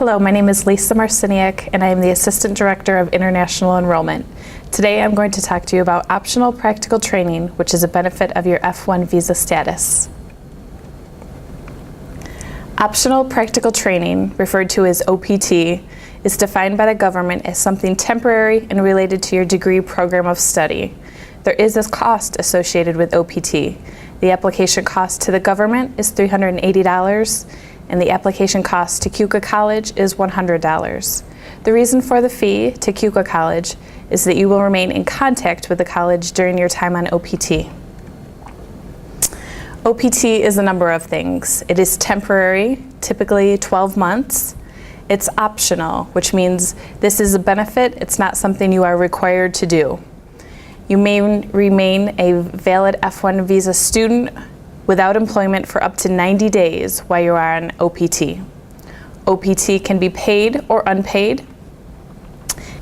Hello, my name is Lisa Marciniak, and I am the Assistant Director of International Enrollment. Today I'm going to talk to you about optional practical training, which is a benefit of your F1 visa status. Optional practical training, referred to as OPT, is defined by the government as something temporary and related to your degree program of study. There is a cost associated with OPT. The application cost to the government is $380, and the application cost to Keuka College is $100. The reason for the fee to Keuka College is that you will remain in contact with the college during your time on OPT. OPT is a number of things. It is temporary, typically 12 months. It's optional, which means this is a benefit. It's not something you are required to do. You may remain a valid F1 visa student without employment for up to 90 days while you are on OPT. OPT can be paid or unpaid.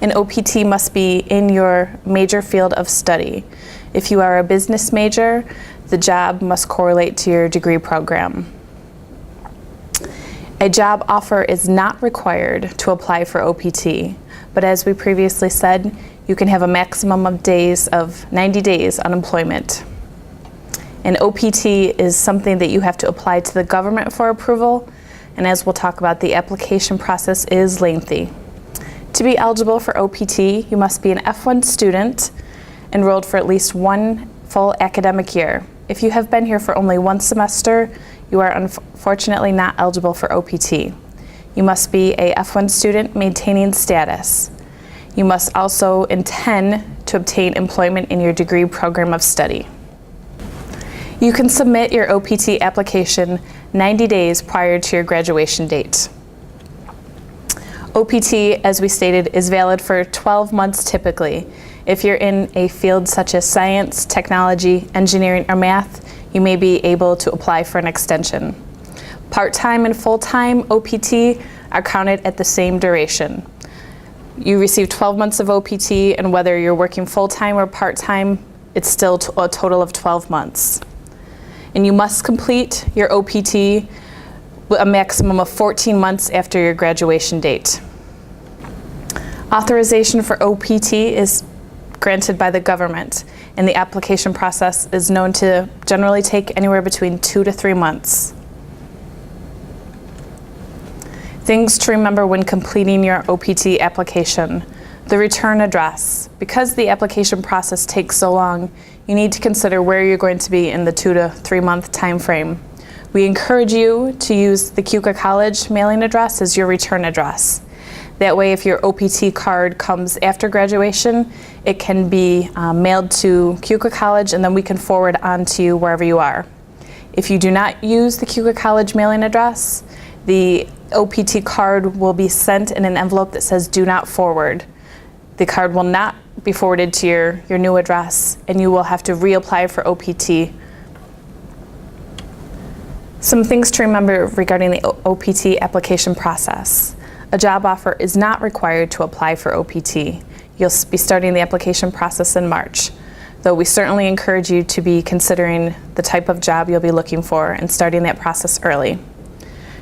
An OPT must be in your major field of study. If you are a business major, the job must correlate to your degree program. A job offer is not required to apply for OPT, but as we previously said, you can have a maximum of 90 days unemployment. An OPT is something that you have to apply to the government for approval, and as we'll talk about, the application process is lengthy. To be eligible for OPT, you must be an F1 student enrolled for at least one full academic year. If you have been here for only one semester, you are unfortunately not eligible for OPT. You must be a F1 student maintaining status. You must also intend to obtain employment in your degree program of study. You can submit your OPT application 90 days prior to your graduation date. OPT, as we stated, is valid for 12 months typically. If you're in a field such as science, technology, engineering, or math, you may be able to apply for an extension. Part-time and full-time OPT are counted at the same duration. You receive 12 months of OPT, and whether you're working full-time or part-time, it's still a total of 12 months. And you must complete your OPT a maximum of 14 months after your graduation date. Authorization for OPT is granted by the government, and the application process is known to generally take anywhere between 2 to 3 months. Things to remember when completing your OPT application. The return address. Because the application process takes so long, you need to consider where you're going to be in the 2 to 3 month time frame. We encourage you to use the Keuka College mailing address as your return address. That way, if your OPT card comes after graduation, it can be mailed to Keuka College, and then we can forward on to you wherever you are. If you do not use the Keuka College mailing address, the OPT card will be sent in an envelope that says "Do not forward." The card will not be forwarded to your new address, and you will have to reapply for OPT. Some things to remember regarding the OPT application process. A job offer is not required to apply for OPT. You'll be starting the application process in March, though we certainly encourage you to be considering the type of job you'll be looking for and starting that process early.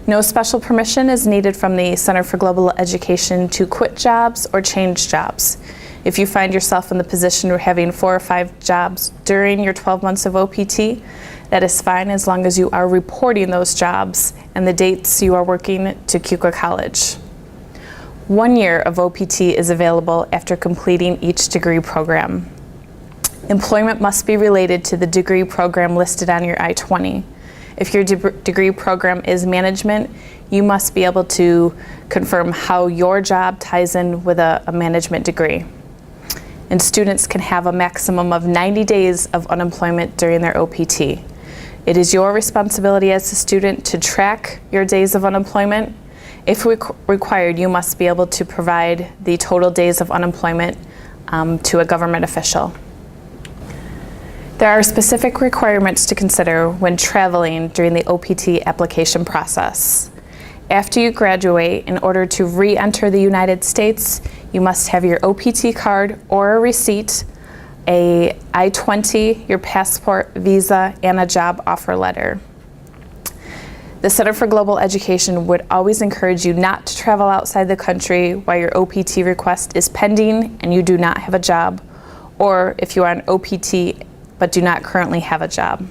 No special permission is needed from the Center for Global Education to quit jobs or change jobs. If you find yourself in the position of having 4 or 5 jobs during your 12 months of OPT, that is fine as long as you are reporting those jobs and the dates you are working to Keuka College. 1 year of OPT is available after completing each degree program. Employment must be related to the degree program listed on your I-20. If your degree program is management, you must be able to confirm how your job ties in with a management degree. And students can have a maximum of 90 days of unemployment during their OPT. It is your responsibility as a student to track your days of unemployment. If required, you must be able to provide the total days of unemployment to a government official. There are specific requirements to consider when traveling during the OPT application process. After you graduate, in order to re-enter the United States, you must have your OPT card or a receipt, a I-20, your passport, visa, and a job offer letter. The Center for Global Education would always encourage you not to travel outside the country while your OPT request is pending and you do not have a job, or if you are on OPT but do not currently have a job.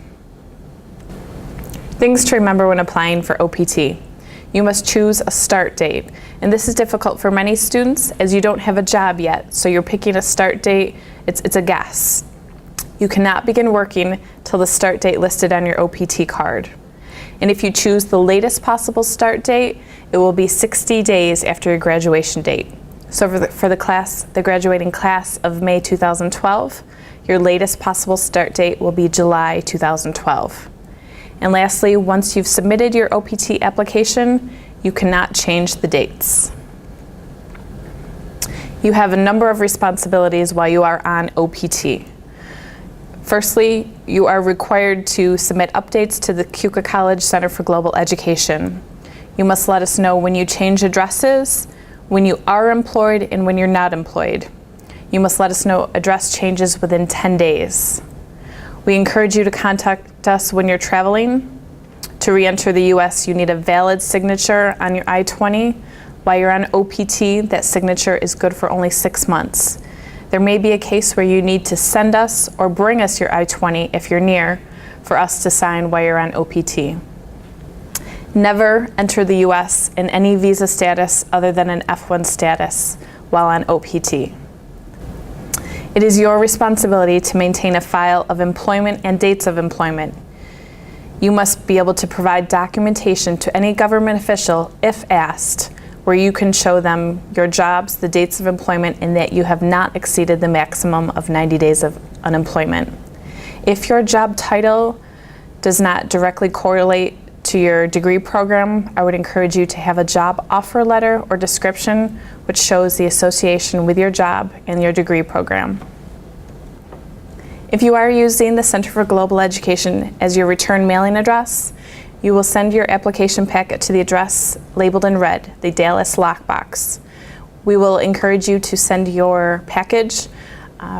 Things to remember when applying for OPT. You must choose a start date, and this is difficult for many students as you don't have a job yet, so you're picking a start date, it's a guess. You cannot begin working till the start date listed on your OPT card. And if you choose the latest possible start date, it will be 60 days after your graduation date. So for the graduating class of May 2012, your latest possible start date will be July 2012. And lastly, once you've submitted your OPT application, you cannot change the dates. You have a number of responsibilities while you are on OPT. Firstly, you are required to submit updates to the Keuka College Center for Global Education. You must let us know when you change addresses, when you are employed, and when you're not employed. You must let us know address changes within 10 days. We encourage you to contact us when you're traveling. To re-enter the U.S., you need a valid signature on your I-20. While you're on OPT, that signature is good for only 6 months. There may be a case where you need to send us or bring us your I-20 if you're near for us to sign while you're on OPT. Never enter the U.S. in any visa status other than an F1 status while on OPT. It is your responsibility to maintain a file of employment and dates of employment. You must be able to provide documentation to any government official, if asked, where you can show them your jobs, the dates of employment, and that you have not exceeded the maximum of 90 days of unemployment. If your job title does not directly correlate to your degree program, I would encourage you to have a job offer letter or description which shows the association with your job and your degree program. If you are using the Center for Global Education as your return mailing address, you will send your application packet to the address labeled in red, the Dallas lockbox. We will encourage you to send your package,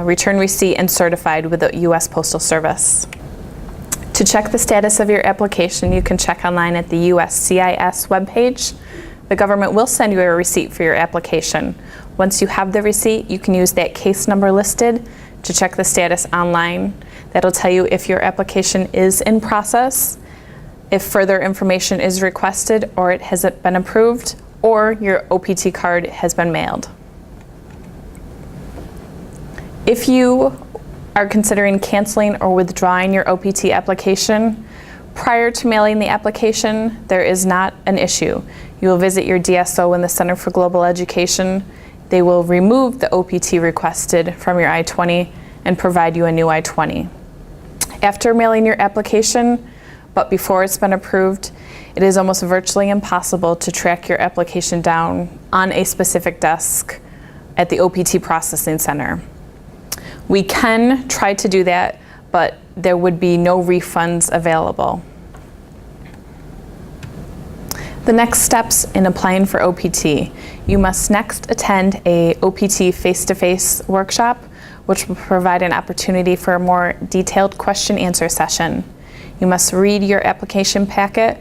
return receipt, and certified with the U.S. Postal Service. To check the status of your application, you can check online at the USCIS webpage. The government will send you a receipt for your application. Once you have the receipt, you can use that case number listed to check the status online. That'll tell you if your application is in process, if further information is requested or it hasn't been approved, or your OPT card has been mailed. If you are considering canceling or withdrawing your OPT application, prior to mailing the application, there is not an issue. You will visit your DSO in the Center for Global Education. They will remove the OPT requested from your I-20 and provide you a new I-20. After mailing your application, but before it's been approved, it is almost virtually impossible to track your application down on a specific desk at the OPT processing center. We can try to do that, but there would be no refunds available. The next steps in applying for OPT. You must next attend a OPT face-to-face workshop, which will provide an opportunity for a more detailed question-answer session. You must read your application packet,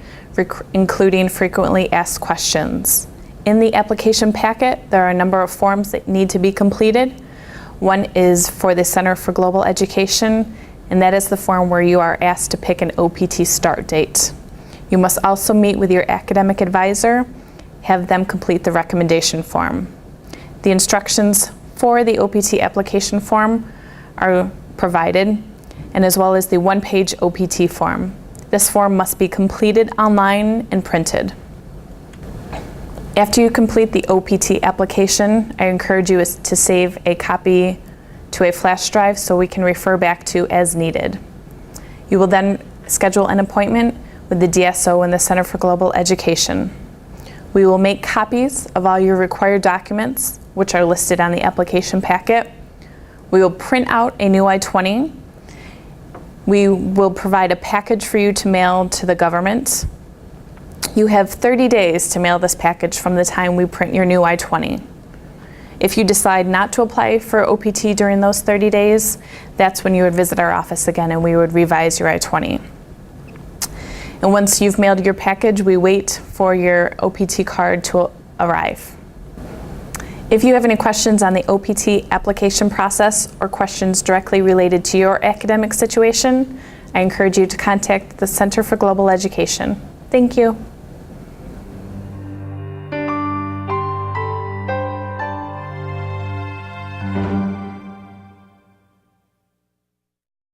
including frequently asked questions. In the application packet, there are a number of forms that need to be completed. One is for the Center for Global Education, and that is the form where you are asked to pick an OPT start date. You must also meet with your academic advisor, have them complete the recommendation form. The instructions for the OPT application form are provided, and as well as the one-page OPT form. This form must be completed online and printed. After you complete the OPT application, I encourage you to save a copy to a flash drive so we can refer back to as needed. You will then schedule an appointment with the DSO in the Center for Global Education. We will make copies of all your required documents, which are listed on the application packet. We will print out a new I-20. We will provide a package for you to mail to the government. You have 30 days to mail this package from the time we print your new I-20. If you decide not to apply for OPT during those 30 days, that's when you would visit our office again and we would revise your I-20. And once you've mailed your package, we wait for your OPT card to arrive. If you have any questions on the OPT application process or questions directly related to your academic situation, I encourage you to contact the Center for Global Education. Thank you.